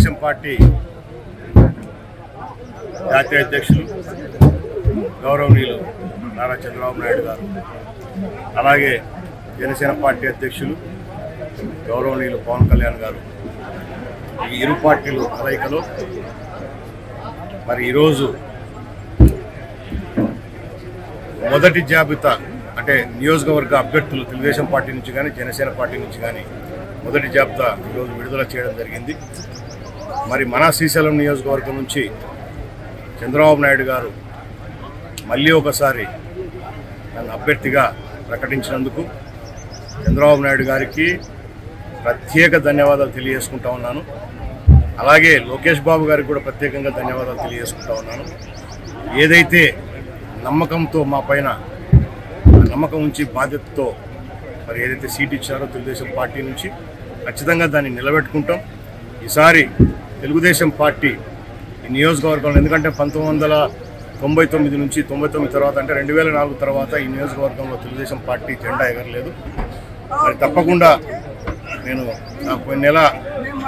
Telugu Desam party జాతీయ అధ్యక్షులు గౌరవనీయులు నారా చంద్రబాబు నాయుడు గారు, అలాగే జనసేన పార్టీ అధ్యక్షులు గౌరవనీయులు పవన్ కళ్యాణ్ గారు, ఈ ఇరు పార్టీలు కలయికలో మరి ఈరోజు మొదటి జాబితా అంటే నియోజకవర్గ అభ్యర్థులు తెలుగుదేశం పార్టీ నుంచి కానీ జనసేన పార్టీ నుంచి కానీ మొదటి జాబితా ఈరోజు విడుదల చేయడం జరిగింది. మరి మన శ్రీశైలం నియోజకవర్గం నుంచి చంద్రబాబు నాయుడు గారు మళ్ళీ ఒకసారి నన్ను అభ్యర్థిగా ప్రకటించినందుకు చంద్రబాబు నాయుడు గారికి ప్రత్యేక ధన్యవాదాలు తెలియజేసుకుంటా ఉన్నాను. అలాగే లోకేష్ బాబు గారికి కూడా ప్రత్యేకంగా ధన్యవాదాలు తెలియజేసుకుంటా ఉన్నాను. ఏదైతే నమ్మకంతో మా పైన నమ్మకం ఉంచి బాధ్యతతో మరి ఏదైతే సీట్ ఇచ్చారో తెలుగుదేశం పార్టీ నుంచి ఖచ్చితంగా దాన్ని నిలబెట్టుకుంటాం. ఈసారి తెలుగుదేశం పార్టీ ఈ నియోజకవర్గంలో, ఎందుకంటే 1999 నుంచి 99 తర్వాత అంటే 2004 తర్వాత ఈ నియోజకవర్గంలో తెలుగుదేశం పార్టీ జెండా ఎగరలేదు. మరి తప్పకుండా నేను పోయిన నెల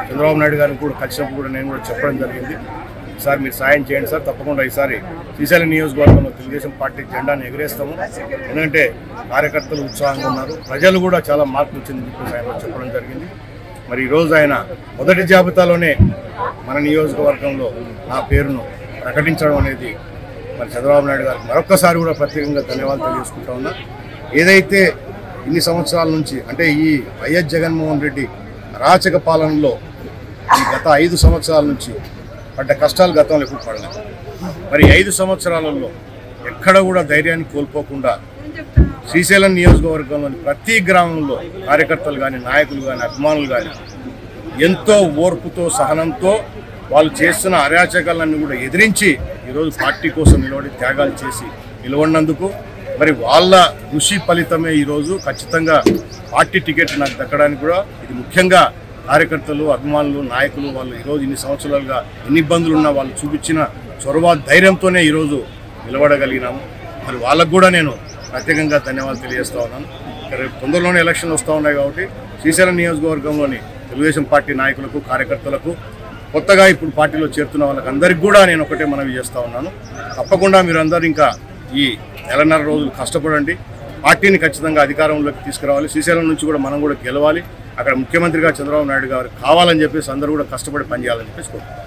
చంద్రబాబు నాయుడు గారిని కూడా కలిసినప్పుడు కూడా నేను కూడా చెప్పడం జరిగింది, ఈసారి మీరు సాయం చేయండి సార్, తప్పకుండా ఈసారి శ్రీశైలం నియోజకవర్గంలో తెలుగుదేశం పార్టీ జెండాను ఎగరేస్తాము. ఎందుకంటే కార్యకర్తలు ఉత్సాహంగా ఉన్నారు, ప్రజలు కూడా చాలా మార్పు వచ్చిందని చెప్పేసి ఆయన చెప్పడం జరిగింది. మరి ఈరోజు ఆయన మొదటి జాబితాలోనే మన నియోజకవర్గంలో నా పేరును ప్రకటించడం అనేది మరి చంద్రబాబు నాయుడు గారికి మరొక్కసారి కూడా ప్రత్యేకంగా ధన్యవాదాలు తెలియజేసుకుంటా ఉన్నా. ఏదైతే ఇన్ని సంవత్సరాల నుంచి అంటే ఈ వైఎస్ జగన్మోహన్ రెడ్డి అరాచక పాలనలో ఈ గత 5 సంవత్సరాల నుంచి పడ్డ కష్టాలు గతంలో ఎప్పుడు పడలేదు. మరి 5 సంవత్సరాలలో ఎక్కడ కూడా ధైర్యాన్ని కోల్పోకుండా శ్రీశైలం నియోజకవర్గంలోని ప్రతి గ్రామంలో కార్యకర్తలు కానీ, నాయకులు కానీ, అభిమానులు కానీ ఎంతో ఓర్పుతో, సహనంతో వాళ్ళు చేస్తున్న అరాచకాలన్నీ కూడా ఎదిరించి ఈరోజు పార్టీ కోసం నిలబడి త్యాగాలు చేసి నిలబడినందుకు మరి వాళ్ళ కృషి ఫలితమే ఈరోజు ఖచ్చితంగా పార్టీ టికెట్ నాకు దక్కడానికి కూడా ఇది ముఖ్యంగా కార్యకర్తలు, అభిమానులు, నాయకులు వాళ్ళు ఈరోజు ఇన్ని సంవత్సరాలుగా ఎన్ని ఇబ్బందులు ఉన్నా వాళ్ళు చూపించిన చొరవ, ధైర్యంతోనే ఈరోజు నిలబడగలిగినాము. మరి వాళ్ళకు కూడా నేను ప్రత్యేకంగా ధన్యవాదాలు తెలియజేస్తూ ఉన్నాను. రేపు తొందరలోనే ఎలక్షన్లు వస్తూ ఉన్నాయి కాబట్టి శ్రీశైలం నియోజకవర్గంలోని తెలుగుదేశం పార్టీ నాయకులకు, కార్యకర్తలకు, కొత్తగా ఇప్పుడు పార్టీలో చేరుతున్న వాళ్ళకి అందరికీ కూడా నేను ఒకటే మనవి చేస్తూ ఉన్నాను, తప్పకుండా మీరు అందరూ ఇంకా ఈ 1.5 రోజులు కష్టపడండి, పార్టీని ఖచ్చితంగా అధికారంలోకి తీసుకురావాలి. శ్రీశైలం నుంచి కూడా మనం కూడా గెలవాలి, అక్కడ ముఖ్యమంత్రిగా చంద్రబాబు నాయుడు గారు కావాలని చెప్పేసి అందరూ కూడా కష్టపడి పనిచేయాలని చెప్పేసి కోరుకుంటున్నాను.